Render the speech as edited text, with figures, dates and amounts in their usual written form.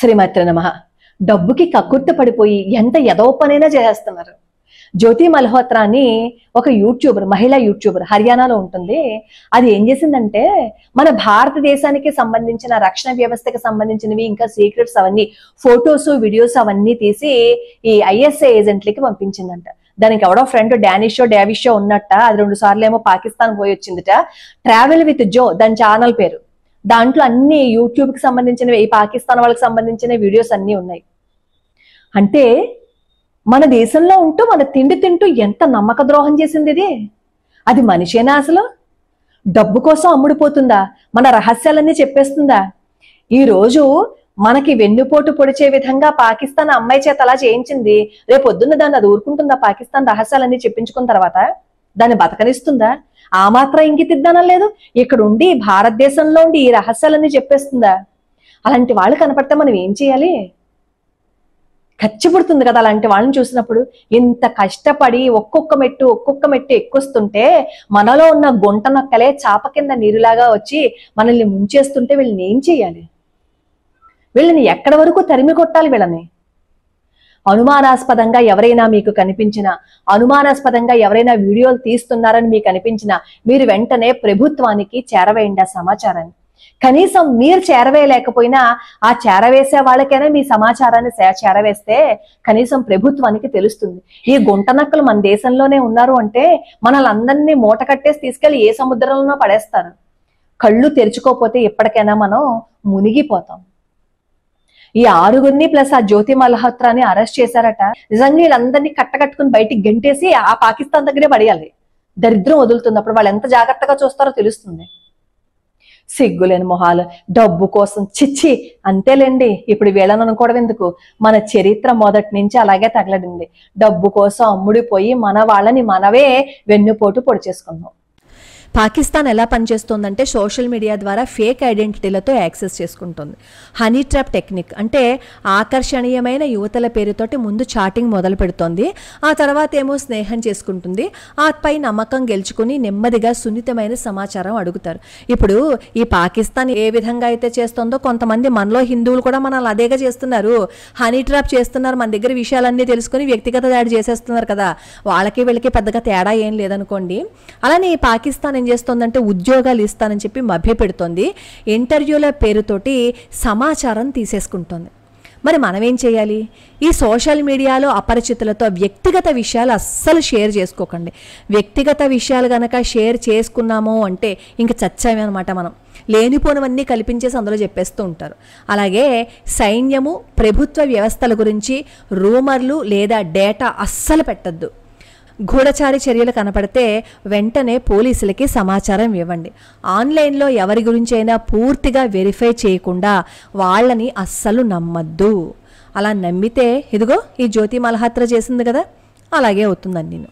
శ్రీమాత్రే నమః. డబ్బుకి కక్కుర్తి పడిపోయి ఎంత ఎదవ పనైనా చేసేస్తున్నారు. జ్యోతి మల్హోత్రా అని ఒక యూట్యూబర్, మహిళా యూట్యూబర్, హర్యానాలో ఉంటుంది. అది ఏం చేసిందంటే మన భారతదేశానికి సంబంధించిన రక్షణ వ్యవస్థకి సంబంధించినవి ఇంకా సీక్రెట్స్ అవన్నీ ఫొటోస్ వీడియోస్ అవన్నీ తీసి ఈ ఐఎస్ఐ ఏజెంట్లకి పంపించిందంట. దానికి ఎవడో ఫ్రెండ్ డావిషో ఉన్నట్ట. అది 2 సార్లు ఏమో పాకిస్తాన్ పోయి వచ్చిందిట. ట్రావెల్ విత్ జో దాని ఛానల్ పేరు. దాంట్లో అన్ని యూట్యూబ్ కి సంబంధించినవి, ఈ పాకిస్తాన్ వాళ్ళకి సంబంధించిన వీడియోస్ అన్ని ఉన్నాయి. అంటే మన దేశంలో ఉంటూ మన తిండి తింటూ ఎంత నమ్మక ద్రోహం చేసింది ఇది. అది మనిషేనా అసలు? డబ్బు కోసం అమ్ముడిపోతుందా? మన రహస్యాలన్నీ చెప్పేస్తుందా? ఈ రోజు మనకి వెన్నుపోటు పొడిచే విధంగా పాకిస్తాన్ అమ్మాయి చేత అలా చేయించింది. రేపు పొద్దున్న దాన్ని అది ఊరుకుంటుందా? పాకిస్తాన్ రహస్యాలన్నీ చెప్పించుకున్న తర్వాత దాన్ని బతకనిస్తుందా? ఆ మాత్రం ఇంగితిద్దానం లేదు. ఇక్కడ ఉండి భారతదేశంలో ఉండి ఈ రహస్యాలన్నీ చెప్పేస్తుందా? అలాంటి వాళ్ళు కనపడితే మనం ఏం చేయాలి? ఖర్చుపడుతుంది కదా అలాంటి వాళ్ళని చూసినప్పుడు. ఇంత కష్టపడి ఒక్కొక్క మెట్టు ఎక్కుస్తుంటే మనలో ఉన్న గుంట నొక్కలే చాప కింద నీరులాగా వచ్చి మనల్ని ముంచేస్తుంటే వీళ్ళని ఏం చేయాలి? వీళ్ళని ఎక్కడి వరకు తరిమి కొట్టాలి? వీళ్ళని అనుమానాస్పదంగా ఎవరైనా మీకు కనిపించినా, అనుమానాస్పదంగా ఎవరైనా వీడియోలు తీస్తున్నారని మీకు అనిపించినా మీరు వెంటనే ప్రభుత్వానికి చేరవేయండి ఆ సమాచారాన్ని. కనీసం మీరు చేరవేయలేకపోయినా ఆ చేరవేసే వాళ్ళకైనా మీ సమాచారాన్ని చేరవేస్తే కనీసం ప్రభుత్వానికి తెలుస్తుంది. ఈ గుంటనక్కలు మన దేశంలోనే ఉన్నారు అంటే మనల్ని అందరినీ మూట కట్టేసి తీసుకెళ్లి ఏ సముద్రంలోనో పడేస్తారు. కళ్ళు తెరుచుకోకపోతే ఎప్పటికైనా మనం మునిగిపోతాం. ఈ 6గురిని ప్లస్ ఆ జ్యోతి మల్హోత్రాని అరెస్ట్ చేశారట. నిజంగా వీళ్ళందరినీ కట్టకట్టుకుని బయటికి గెంటేసి ఆ పాకిస్తాన్ దగ్గరే పడేయాలి. దరిద్రం వదులుతుంది. అప్పుడు వాళ్ళు ఎంత జాగ్రత్తగా చూస్తారో తెలుస్తుంది. సిగ్గులేని మొహాలు డబ్బు కోసం చిచ్చి. అంతేలేండి, ఇప్పుడు వీళ్ళని అనుకోవడం ఎందుకు? మన చరిత్ర మొదటి నుంచి అలాగే తగలడింది. డబ్బు కోసం అమ్ముడిపోయి మన వాళ్ళని మనవే వెన్నుపోటు పొడి చేసుకున్నాం. పాకిస్తాన్ ఎలా పనిచేస్తుందంటే సోషల్ మీడియా ద్వారా ఫేక్ ఐడెంటిటీలతో యాక్సెస్ చేసుకుంటుంది. హనీ ట్రాప్ టెక్నిక్ అంటే ఆకర్షణీయమైన యువతల పేరుతోటి ముందు చాటింగ్ మొదలు పెడుతోంది. ఆ తర్వాత ఏమో స్నేహం చేసుకుంటుంది. ఆపై నమ్మకం గెలుచుకుని నెమ్మదిగా సున్నితమైన సమాచారం అడుగుతారు. ఇప్పుడు ఈ పాకిస్తాన్ ఏ విధంగా అయితే చేస్తుందో కొంతమంది మనలో హిందువులు కూడా మనల్ని అదేగా చేస్తున్నారు. హనీ ట్రాప్ చేస్తున్నారు. మన దగ్గర విషయాలన్నీ తెలుసుకుని వ్యక్తిగత దాడి చేసేస్తున్నారు కదా. వాళ్ళకి వీళ్ళకి పెద్దగా తేడా ఏం లేదనుకోండి. అలానే ఈ పాకిస్తాన్ ఏం చేస్తోందంటే ఉద్యోగాలు ఇస్తానని చెప్పి మభ్య పెడుతోంది. ఇంటర్వ్యూల పేరుతోటి సమాచారం తీసేసుకుంటోంది. మరి మనం ఏం చేయాలి? ఈ సోషల్ మీడియాలో అపరిచితులతో వ్యక్తిగత విషయాలు అస్సలు షేర్ చేసుకోకండి. వ్యక్తిగత విషయాలు కనుక షేర్ చేసుకున్నాము అంటే ఇంక చచ్చామే అనమాట. మనం లేనిపోనివన్నీ కల్పించేసి అందులో చెప్పేస్తూ ఉంటారు. అలాగే సైన్యము, ప్రభుత్వ వ్యవస్థల గురించి రూమర్లు లేదా డేటా అస్సలు పెట్టద్దు. గూఢచారి చర్యలు కనపడితే వెంటనే పోలీసులకి సమాచారం ఇవ్వండి. ఆన్లైన్లో ఎవరి గురించి అయినా పూర్తిగా వెరిఫై చేయకుండా వాళ్ళని అస్సలు నమ్మద్దు. అలా నమ్మితే ఇదిగో ఈ జ్యోతి మల్హోత్రా చేసింది కదా, అలాగే అవుతుందని నేను